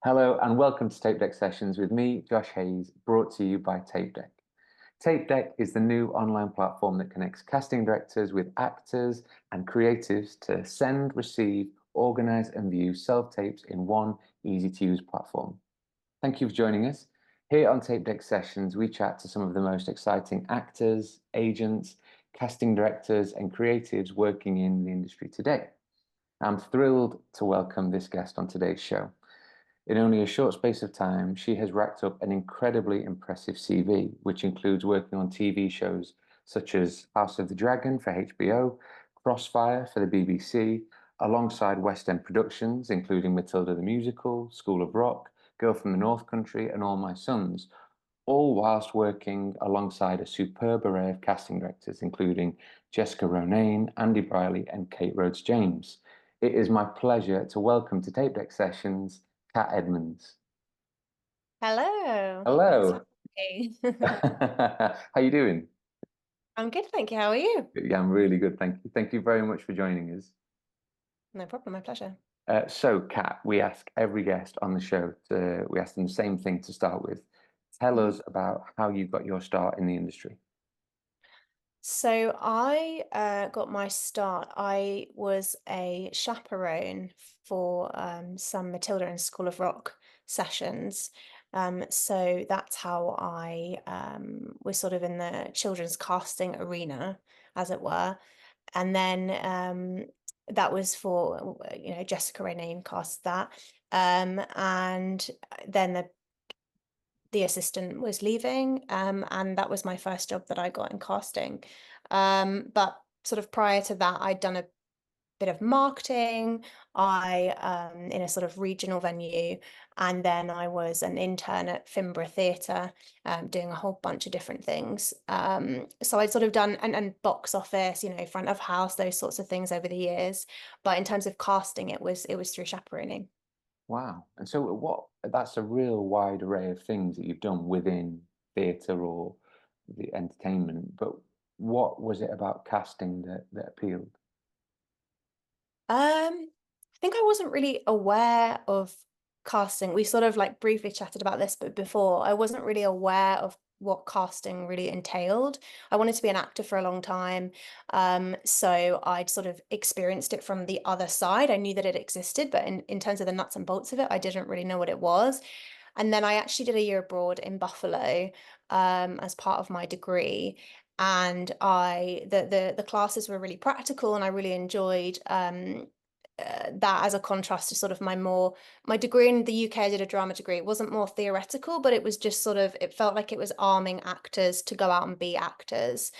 Hello and welcome to TapeDeck Sessions with me, Josh Hayes, brought to you by TapeDeck. TapeDeck is the new online platform that connects casting directors with actors and creatives to send, receive, organize, and view self-tapes in one easy-to-use platform. Thank you for joining us. Here on TapeDeck Sessions, we chat to some of the most exciting actors, agents, casting directors, and creatives working in the industry today. I'm thrilled to welcome this guest on today's show. In only a short space of time, she has racked up an incredibly impressive CV, which includes working on TV shows such as House of the Dragon for HBO, Crossfire for the BBC, alongside West End productions, including Matilda the Musical, School of Rock, Girl from the North Country, and All My Sons, all whilst working alongside a superb array of casting directors, including Jessica Ronayne, Andy Briley, and Kate Rhodes-James. It is my pleasure to welcome to TapeDeck Sessions Kat Edmonds. Hello. Thanks for Hello. having me. How you doing? I'm good, thank you. How are you? Yeah, I'm really good, thank you. Thank you very much for joining us. No problem, my pleasure. So, Kat, we ask every guest on the show we ask them the same thing to start with. Tell Mhm. us about how you got your start in the industry. So I got my start. I was a chaperone for some Matilda and School of Rock sessions. So that's how I was sort of in the children's casting arena, as it were. And then that was for, Jessica Renee cast that. And then the assistant was leaving, and that was my first job that I got in casting. But sort of prior to that, I'd done a bit of marketing. I in a sort of regional venue, and then I was an intern at Finborough Theatre, doing a whole bunch of different things. So I'd sort of done and box office, front of house, those sorts of things over the years. But in terms of casting, it was through chaperoning. Wow. And so that's a real wide array of things that you've done within theatre or the entertainment. But what was it about casting that appealed? I think I wasn't really aware of casting. We sort of like briefly chatted about this, but before I wasn't really aware of what casting really entailed. I wanted to be an actor for a long time. So I'd sort of experienced it from the other side. I knew that it existed, but in terms of the nuts and bolts of it, I didn't really know what it was. And then I actually did a year abroad in Buffalo, as part of my degree. And the classes were really practical, and I really enjoyed that as a contrast to sort of my degree in the UK. I did a drama degree. It wasn't more theoretical, but it was just sort of, it felt like it was arming actors to go out and be actors,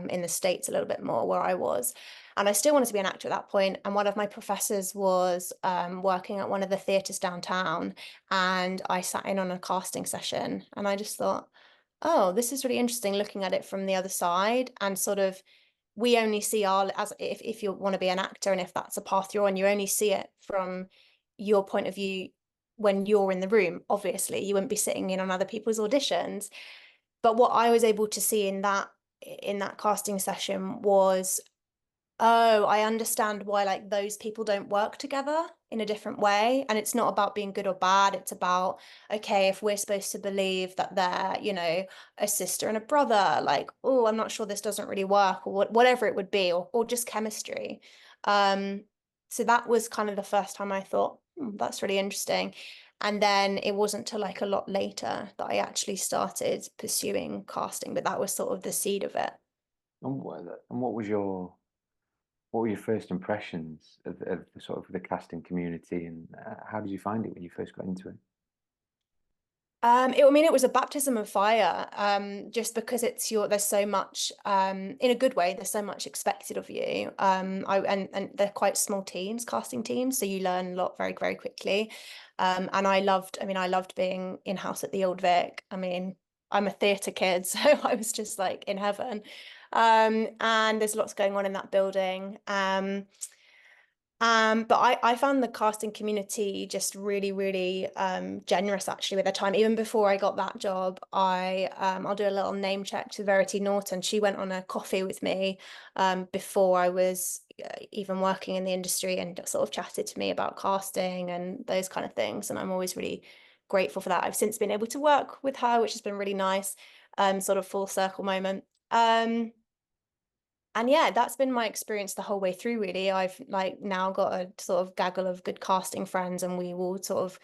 in the States a little bit more where I was. And I still wanted to be an actor at that point. And one of my professors was working at one of the theatres downtown, and I sat in on a casting session, and I just thought, oh, this is really interesting looking at it from the other side. And sort of, we only see our, as if you want to be an actor and if that's a path you're on, you only see it from your point of view when you're in the room. Obviously you wouldn't be sitting in on other people's auditions, but what I was able to see in that casting session was, oh, I understand why like those people don't work together in a different way. And it's not about being good or bad. It's about, okay, if we're supposed to believe that they're, a sister and a brother, like, oh, I'm not sure this doesn't really work, or whatever it would be, or just chemistry. Um, so that was kind of the first time I thought, that's really interesting. And then it wasn't till like a lot later that I actually started pursuing casting, but that was sort of the seed of it. And what were your first impressions of the sort of the casting community, and how did you find it when you first got into it? I mean, it was a baptism of fire, just because there's so much, in a good way, there's so much expected of you. And they're quite small teams, casting teams, so you learn a lot very, very quickly. And I loved being in-house at the Old Vic. I mean, I'm a theatre kid, so I was just like in heaven. And there's lots going on in that building. But I found the casting community just really, really generous actually with their time. Even before I got that job, I'll do a little name check to Verity Norton. She went on a coffee with me before I was even working in the industry and sort of chatted to me about casting and those kind of things. And I'm always really grateful for that. I've since been able to work with her, which has been really nice, sort of full circle moment. And yeah, that's been my experience the whole way through, really. I've like now got a sort of gaggle of good casting friends, and we will sort of,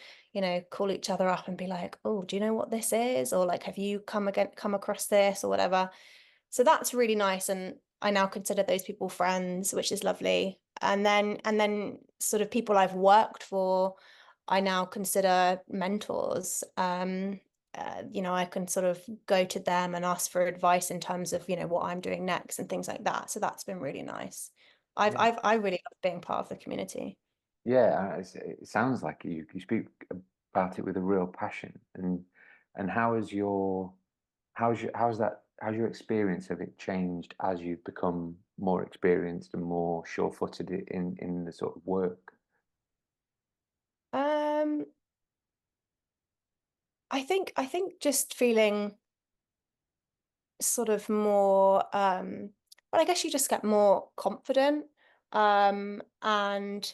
call each other up and be like, "Oh, do you know what this is?" Or like, "Have you come across this?" or whatever. So that's really nice, and I now consider those people friends, which is lovely. And then sort of people I've worked for, I now consider mentors. I can sort of go to them and ask for advice in terms of, what I'm doing next and things like that. So that's been really nice. Yeah. I really love being part of the community. Yeah, it sounds like you speak about it with a real passion. And how's your experience of it changed as you've become more experienced and more sure-footed in the sort of work? Um, I think just feeling sort of more well, I guess you just get more confident. And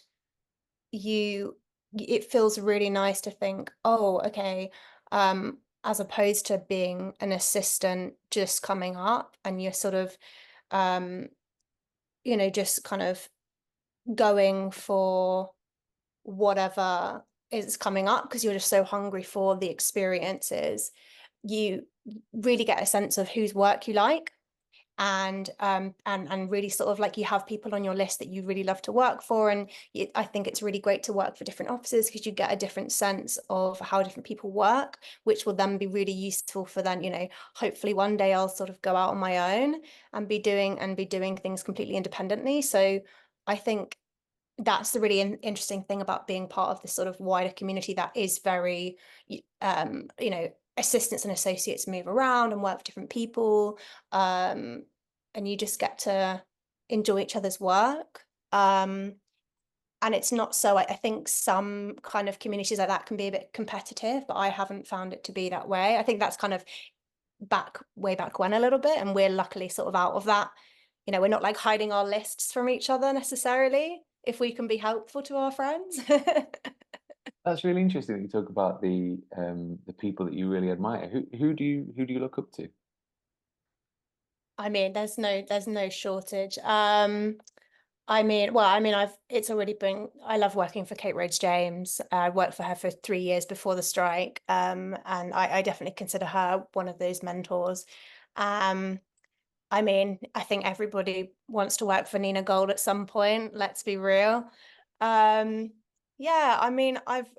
you it feels really nice to think, oh, okay, as opposed to being an assistant just coming up and you're sort of um, just kind of going for whatever is coming up because you're just so hungry for the experiences. You really get a sense of whose work you like, and really sort of like you have people on your list that you really love to work for. And I think it's really great to work for different offices because you get a different sense of how different people work, which will then be really useful for then, hopefully one day I'll sort of go out on my own and be doing things completely independently. So I think that's the really interesting thing about being part of this sort of wider community that is very, assistants and associates move around and work for different people. Um, and you just get to enjoy each other's work. And it's not so, I think some kind of communities like that can be a bit competitive, but I haven't found it to be that way. I think that's kind of way back when a little bit, and we're luckily sort of out of that. We're not like hiding our lists from each other necessarily if we can be helpful to our friends. That's really interesting that you talk about the people that you really admire. Who do you look up to? I mean, there's no shortage. I mean, it's already been, I love working for Kate Rhodes James. I worked for her for 3 years before the strike. And I definitely consider her one of those mentors. Um, I mean, I think everybody wants to work for Nina Gold at some point, let's be real. Um, yeah, I mean, I've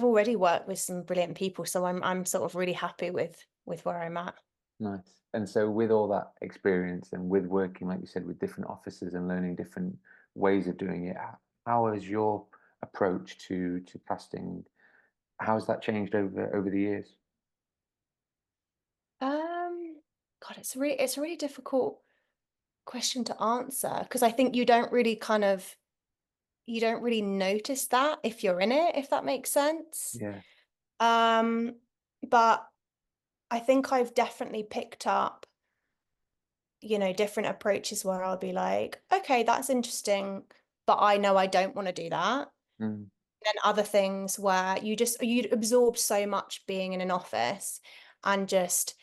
already worked with some brilliant people, so I'm sort of really happy with where I'm at. Nice. And so with all that experience and with working, like you said, with different offices and learning different ways of doing it, how has your approach to casting, how has that changed over the years? Um, God, it's a really difficult question to answer because I think you don't really notice that if you're in it, if that makes sense. Yeah. Um, but I think I've definitely picked up, different approaches where I'll be like, okay, that's interesting, but I know I don't want to do that. Mm, Then other things where you absorb so much being in an office and just,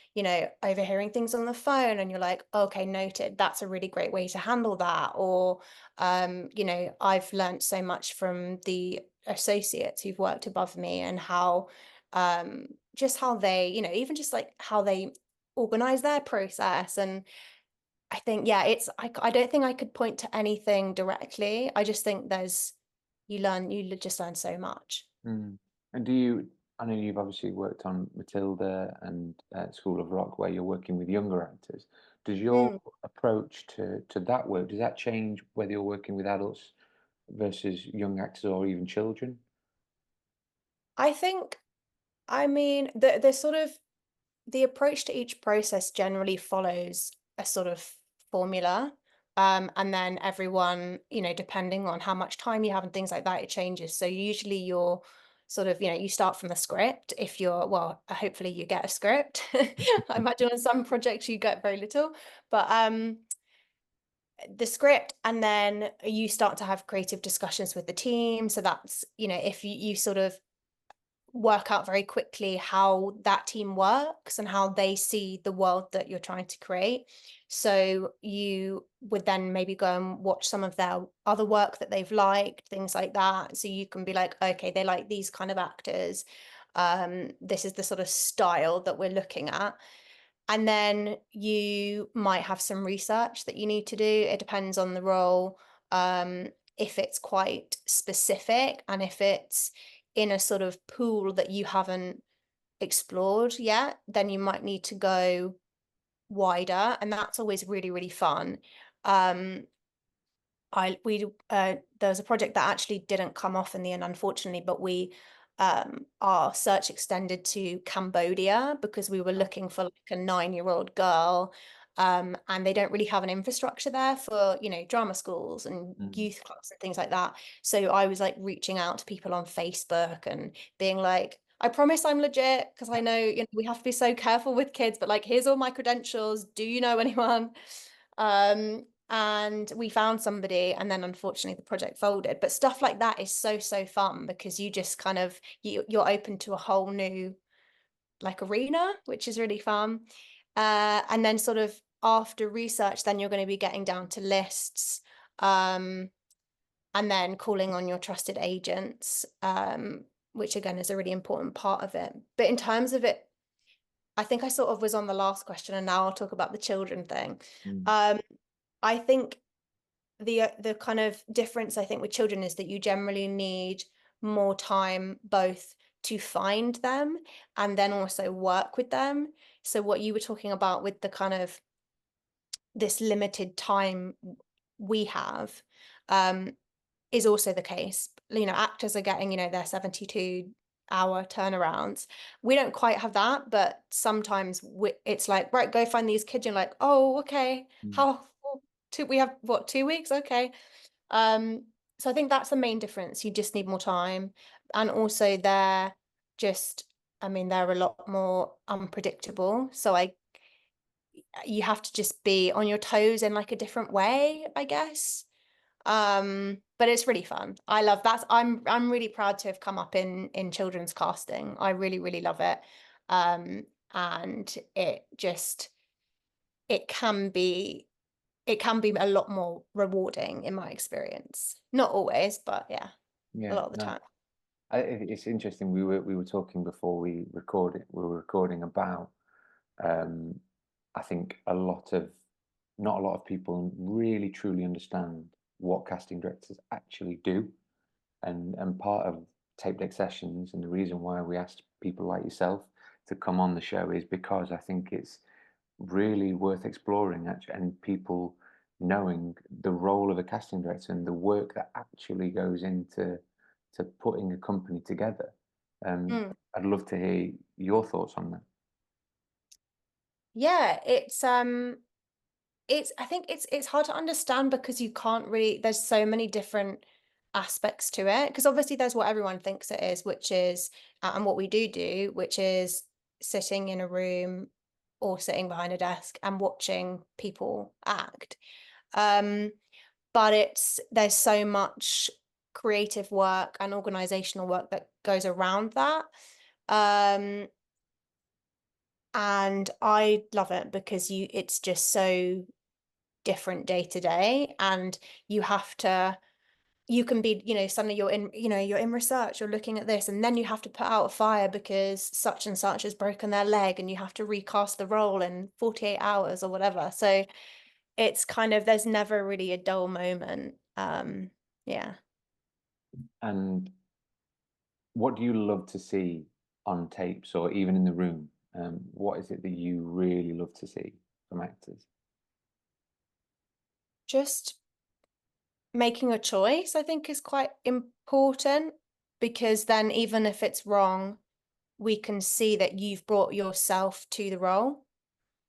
overhearing things on the phone and you're like, okay, noted, that's a really great way to handle that. Or I've learned so much from the associates who've worked above me and how just how they, even just like how they organize their process. And I think, yeah, I don't think I could point to anything directly. I just think you just learn so much. mm. And I know you've obviously worked on Matilda and School of Rock, where you're working with younger actors. Does your Mm. approach to that work, does that change whether you're working with adults versus young actors or even children? I think, I mean, the sort of the approach to each process generally follows a sort of formula. And then everyone, depending on how much time you have and things like that, it changes. So usually you're sort of, you start from the script. If you're, well, hopefully you get a script. I imagine on some projects you get very little, but the script, and then you start to have creative discussions with the team. So that's, if you sort of work out very quickly how that team works and how they see the world that you're trying to create. So you would then maybe go and watch some of their other work that they've liked, things like that. So you can be like, okay, they like these kind of actors. This is the sort of style that we're looking at. And then you might have some research that you need to do. It depends on the role. If it's quite specific and if it's in a sort of pool that you haven't explored yet, then you might need to go wider. And that's always really, really fun. There was a project that actually didn't come off in the end, unfortunately, but our search extended to Cambodia because we were looking for like a 9-year-old girl. And they don't really have an infrastructure there for, drama schools and youth clubs and things like that. So I was like reaching out to people on Facebook and being like, I promise I'm legit, because I know, we have to be so careful with kids, but like, here's all my credentials. Do you know anyone? And we found somebody, and then unfortunately the project folded. But stuff like that is so, so fun because you just kind of, you're open to a whole new like arena, which is really fun. And then sort of after research, then you're going to be getting down to lists, and then calling on your trusted agents, which again is a really important part of it. But in terms of it, I think I sort of was on the last question, and now I'll talk about the children thing. I think the kind of difference I think with children is that you generally need more time both to find them and then also work with them. So what you were talking about with the kind of this limited time we have, is also the case. Actors are getting, their 72-hour turnarounds. We don't quite have that, but sometimes it's like, right, go find these kids. You're like, oh, okay. We have what, 2 weeks? Okay. So I think that's the main difference. You just need more time. And also they're a lot more unpredictable. So you have to just be on your toes in like a different way, I guess. But it's really fun. I love that. I'm really proud to have come up in children's casting. I really, really love it. And it can be a lot more rewarding in my experience. Not always, but yeah, a lot of the time. It's interesting. We were talking before we recorded. We were recording about. I think not a lot of people really truly understand what casting directors actually do, and part of TapeDeck Sessions and the reason why we asked people like yourself to come on the show is because I think it's really worth exploring, actually, and people knowing the role of a casting director and the work that actually goes into putting a company together. I'd love to hear your thoughts on that. Yeah, I think it's hard to understand because you can't really, there's so many different aspects to it, because obviously there's what everyone thinks it is, which is and what we do, which is sitting in a room or sitting behind a desk and watching people act. But there's so much creative work and organizational work that goes around that. And I love it because it's just so different day to day, and you can be, suddenly you're in research, you're looking at this, and then you have to put out a fire because such and such has broken their leg and you have to recast the role in 48 hours or whatever. So it's kind of, there's never really a dull moment. Yeah. And what do you love to see on tapes or even in the room? What is it that you really love to see from actors? Just making a choice, I think, is quite important, because then even if it's wrong, we can see that you've brought yourself to the role.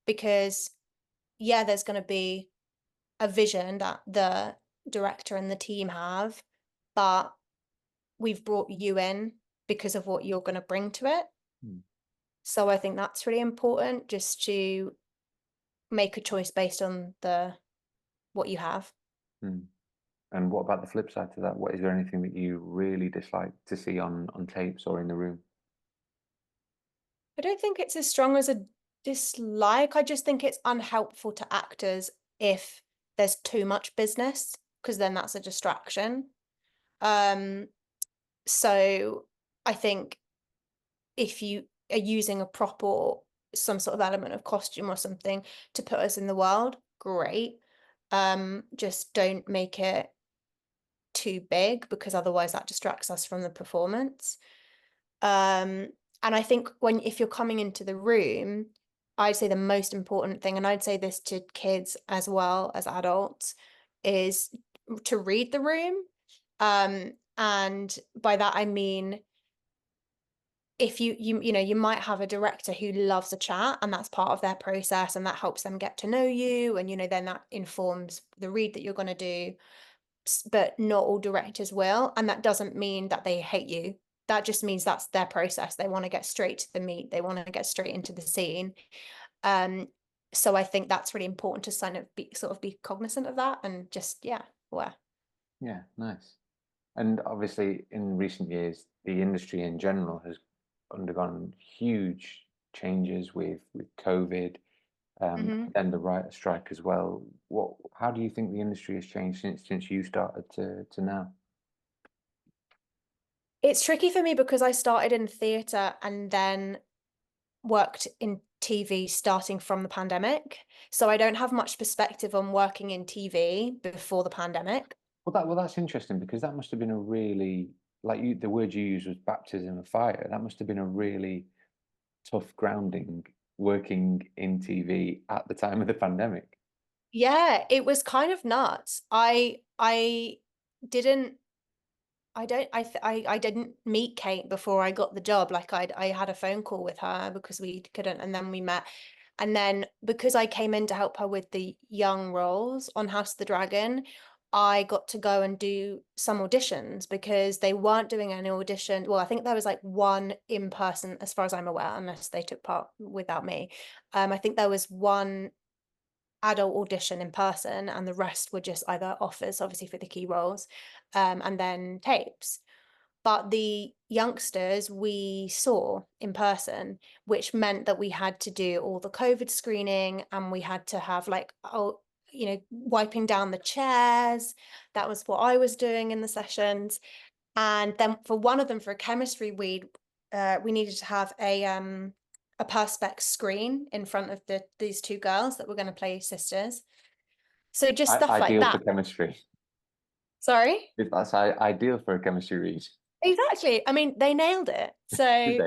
Because yeah, there's going to be a vision that the director and the team have, but we've brought you in because of what you're going to bring to it. Mm. So I think that's really important, just to make a choice based on the what you have. Mm. And what about the flip side to that? What is there anything that you really dislike to see on tapes or in the room? I don't think it's as strong as a dislike. I just think it's unhelpful to actors if there's too much business, because then that's a distraction. Um, so I think if you are using a prop or some sort of element of costume or something to put us in the world, great. Just don't make it too big, because otherwise that distracts us from the performance. And I think if you're coming into the room, I'd say the most important thing, and I'd say this to kids as well as adults, is to read the room. And by that I mean, if you might have a director who loves a chat, and that's part of their process, and that helps them get to know you, and then that informs the read that you're going to do. But not all directors will, and that doesn't mean that they hate you. That just means that's their process. They want to get straight to the meat. They want to get straight into the scene. So I think that's really important to sort of be cognizant of that, and just, yeah, aware. Yeah, nice. And obviously, in recent years, the industry in general has undergone huge changes with COVID, Mhm. and the writer strike as well. How do you think the industry has changed since you started to now? It's tricky for me because I started in theatre and then worked in TV starting from the pandemic. So I don't have much perspective on working in TV before the pandemic. Well, that's interesting because that must have been a really, like you, the word you used was baptism of fire. That must have been a really tough grounding working in TV at the time of the pandemic. Yeah, it was kind of nuts. I didn't I didn't meet Kate before I got the job. Like, I had a phone call with her because we couldn't, and then we met. And then because I came in to help her with the young roles on House of the Dragon, I got to go and do some auditions because they weren't doing any audition. Well, I think there was like one in person, as far as I'm aware, unless they took part without me. I think there was one adult audition in person, and the rest were just either offers, obviously for the key roles, and then tapes. But the youngsters we saw in person, which meant that we had to do all the COVID screening, and we had to have like, wiping down the chairs. That was what I was doing in the sessions. And then for one of them, for a chemistry read, we needed to have a perspex screen in front of these two girls that were going to play sisters. So just stuff like Ideal that. for chemistry. Sorry? That's ideal for a chemistry read. Exactly. I mean, they nailed it. Did So they?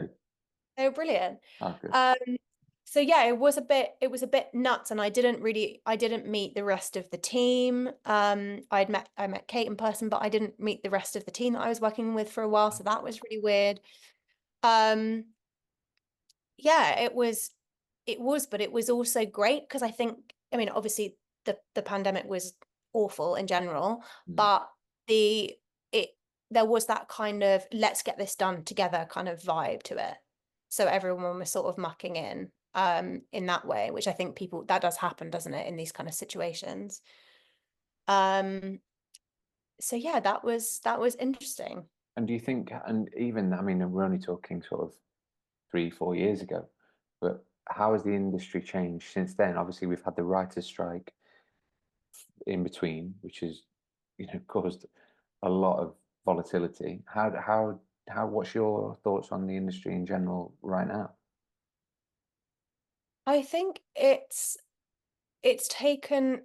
they were brilliant. Oh, good. Um, so yeah, it was a bit nuts, and I didn't meet the rest of the team. I met Kate in person, but I didn't meet the rest of the team that I was working with for a while, so that was really weird. Um, yeah, it was, but it was also great because I think, I mean, obviously the pandemic was awful in general, Mm. but the it there was that kind of let's get this done together kind of vibe to it. So everyone was sort of mucking in that way, which I think that does happen, doesn't it, in these kind of situations. Um, so yeah, that was interesting. And do you think, and even, I mean, we're only talking sort of 3, 4 years ago, but how has the industry changed since then? Obviously, we've had the writers' strike in between, which has, caused a lot of volatility. What's your thoughts on the industry in general right now? I think it's taken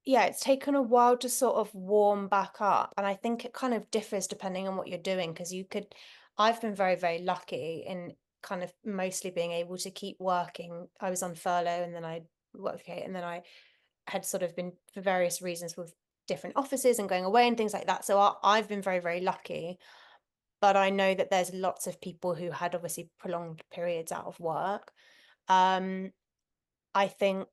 yeah, it's taken a while to sort of warm back up. And I think it kind of differs depending on what you're doing, because I've been very, very lucky in kind of mostly being able to keep working. I was on furlough, and then I worked with Kate, and then I had sort of been, for various reasons, with different offices and going away and things like that. So I've been very, very lucky. But I know that there's lots of people who had obviously prolonged periods out of work. Um, I think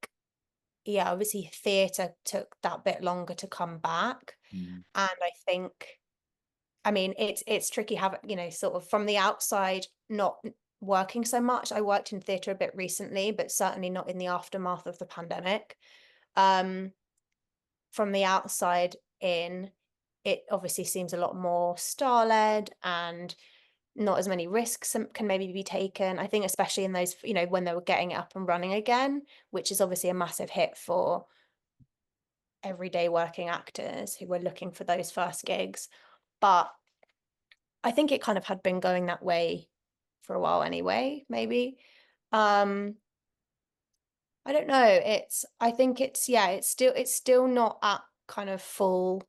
yeah, obviously theatre took that bit longer to come back. Mm. And I think, I mean, it's tricky having, sort of from the outside, not working so much. I worked in theatre a bit recently, but certainly not in the aftermath of the pandemic. Um, from the outside in, it obviously seems a lot more star-led and not as many risks can maybe be taken. I think especially in those, when they were getting it up and running again, which is obviously a massive hit for everyday working actors who were looking for those first gigs. But I think it kind of had been going that way for a while anyway, maybe. Um, I don't know. I think yeah, it's still not at kind of full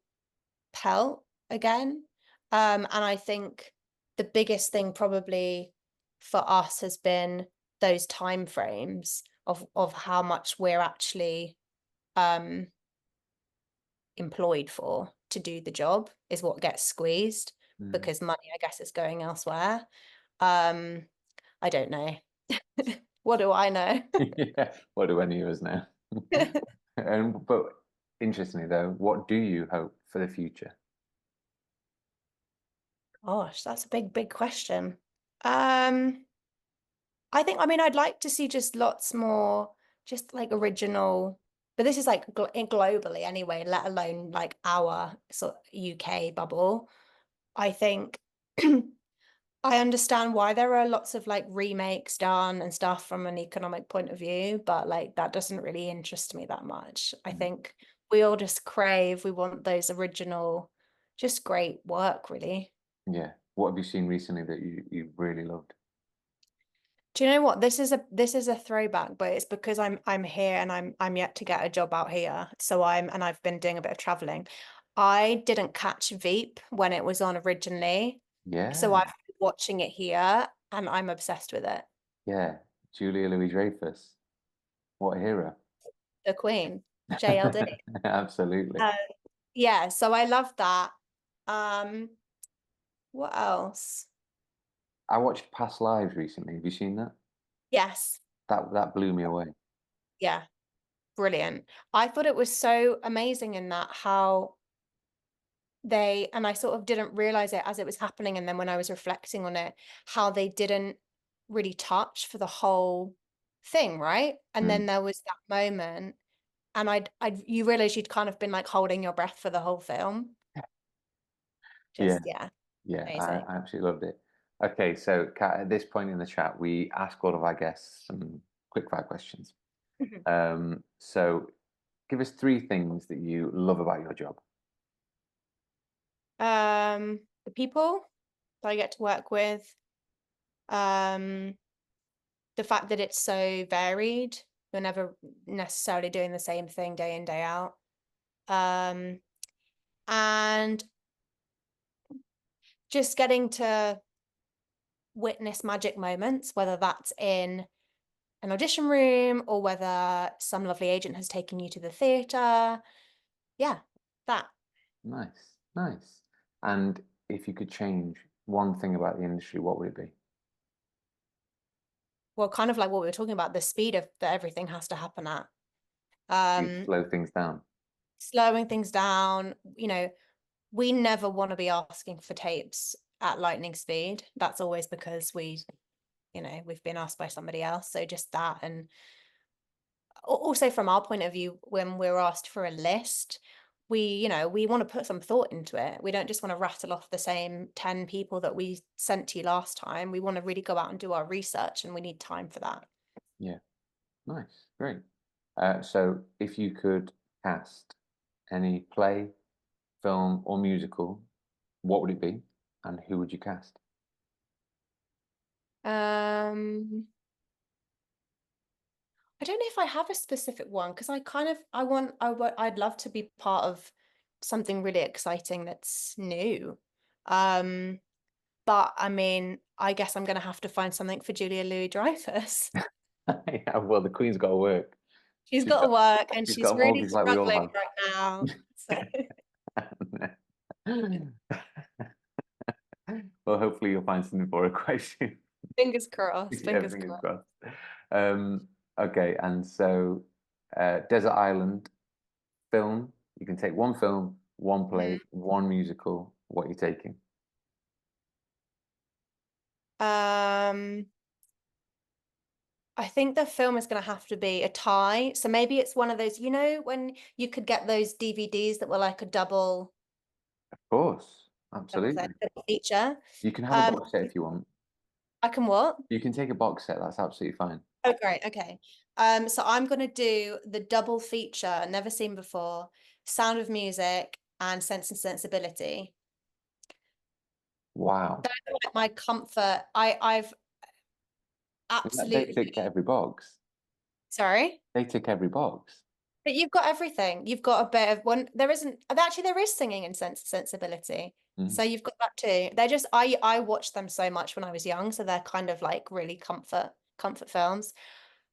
pelt again. And I think the biggest thing probably for us has been those time frames of how much we're actually um employed for to do the job is what gets squeezed, Mm. because money, I guess, is going elsewhere. Um, I don't know. What do I know? Yeah, what do any of us know? But interestingly, though, what do you hope for the future? Gosh, that's a big, big question. Um, I think, I mean, I'd like to see just lots more, just like original, but this is like globally anyway, let alone like our sort of UK bubble. I think I understand why there are lots of like remakes done and stuff from an economic point of view, but like that doesn't really interest me that much. I Mm. think we want those original, just great work, really. Yeah. What have you seen recently that you really loved? Do you know what? This is a throwback, but it's because I'm here and I'm yet to get a job out here. So I've been doing a bit of traveling. I didn't catch Veep when it was on originally. So Yeah, I've been watching it here and I'm obsessed with it. yeah. Julia Louis-Dreyfus. What a hero. The Queen, JLD. Absolutely. Uh, yeah, so I love that. Um, what else? I watched Past Lives recently. Have you seen that? Yes, That blew me away. yeah, brilliant. I thought it was so amazing in that how and I sort of didn't realize it as it was happening, and then when I was reflecting on it, how they didn't really touch for the whole thing, right? And Mm. then there was that moment, and you realize you'd kind of been like holding your breath for the whole film. Yeah, Just yeah, yeah. amazing. I absolutely loved it. Okay, so Kat, at this point in the chat, we ask all of our guests some quick fire questions. So give us three things that you love about your job. The people that I get to work with, um, the fact that it's so varied. You're never necessarily doing the same thing day in, day out. Um, and just getting to witness magic moments, whether that's in an audition room or whether some lovely agent has taken you to the theatre. Yeah, that. Nice, nice. And if you could change one thing about the industry, what would it be? Well, kind of like what we were talking about, the speed of that everything has to happen at. You Um, slow things down. slowing things down, we never want to be asking for tapes at lightning speed. That's always because we've been asked by somebody else. So just that. And also from our point of view, when we're asked for a list, we want to put some thought into it. We don't just want to rattle off the same 10 people that we sent to you last time. We want to really go out and do our research, and we need time for that. Yeah, nice, great. So if you could cast any play, film, or musical, what would it be, and who would you cast? Um, I don't know if I have a specific one, because I'd love to be part of something really exciting that's new. Um, but I mean, I guess I'm gonna have to find something for Julia Louis-Dreyfus. Yeah, well, the Queen's got to work. She's She's got got to work and she's she's got a really mortgage like we all struggling have. right now. So Well, hopefully you'll find something for a question. fingers crossed, Yeah, fingers fingers crossed. crossed. Okay, and so desert island, film. You can take one film, one play, one musical. What are you taking? I think the film is going to have to be a tie. So maybe it's one of those, you know, when you could get those DVDs that were like a double Of course, thing, absolutely. double feature. You can have a Um, box set if you want. I can what? You can take a box set. That's absolutely fine. Oh, great. Okay. So I'm going to do the double feature, never seen before, Sound of Music and Sense and Sensibility. Wow. Those are like my comfort. I've They tick absolutely, every box. sorry. They tick every box. But you've got everything. You've got a bit of one. There isn't actually there is singing and sensibility. Mm. So you've got that too. They're just I watched them so much when I was young, so they're kind of like really comfort films.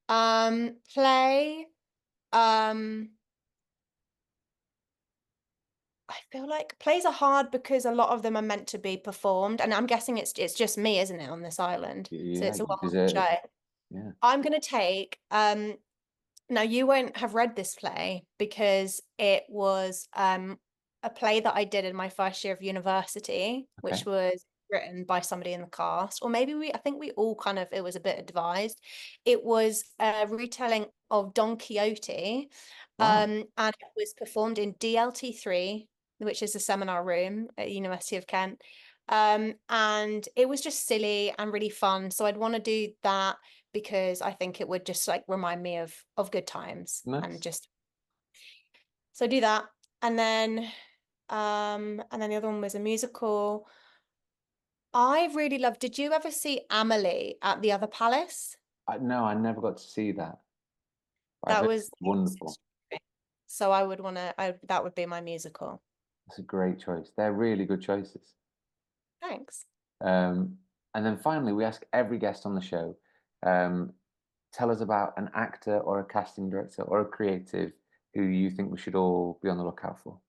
Play. I feel like plays are hard because a lot of them are meant to be performed, and I'm guessing it's just me, isn't it, on this island? So Yeah, it's a you one-woman deserve it. show. Yeah. I'm gonna take now you won't have read this play because it was a play that I did in my first year of university, Okay. which was written by somebody in the cast, or maybe I think we all kind of, it was a bit advised. It was a retelling of Don Quixote, Wow. and it was performed in DLT3, which is the seminar room at University of Kent. And it was just silly and really fun. So I'd want to do that because I think it would just like remind me of good times and Nice. just so do that. And then the other one was a musical. I really loved, did you ever see Amelie at the Other Palace? No, I never got to see that. I've That heard was it's wonderful. so I would want to that would be my musical. That's a great choice. They're really good choices. Thanks. Um, and then finally, we ask every guest on the show, um, tell us about an actor or a casting director or a creative who you think we should all be on the lookout for.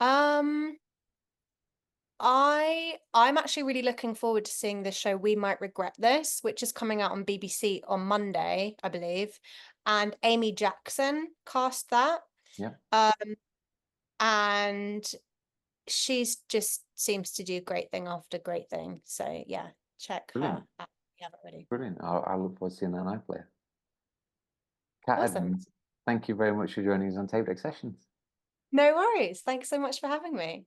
Um I'm actually really looking forward to seeing this show We Might Regret This, which is coming out on BBC on Monday, I believe. And Amy Jackson cast that. Yeah, Um, and she's just seems to do great thing after great thing. So yeah, check her brilliant, out if you haven't already. brilliant. I look forward to seeing that night play. Kat Awesome. Edmonds, thank you very much for joining us on TapeDeck Sessions. No worries. Thanks so much for having me.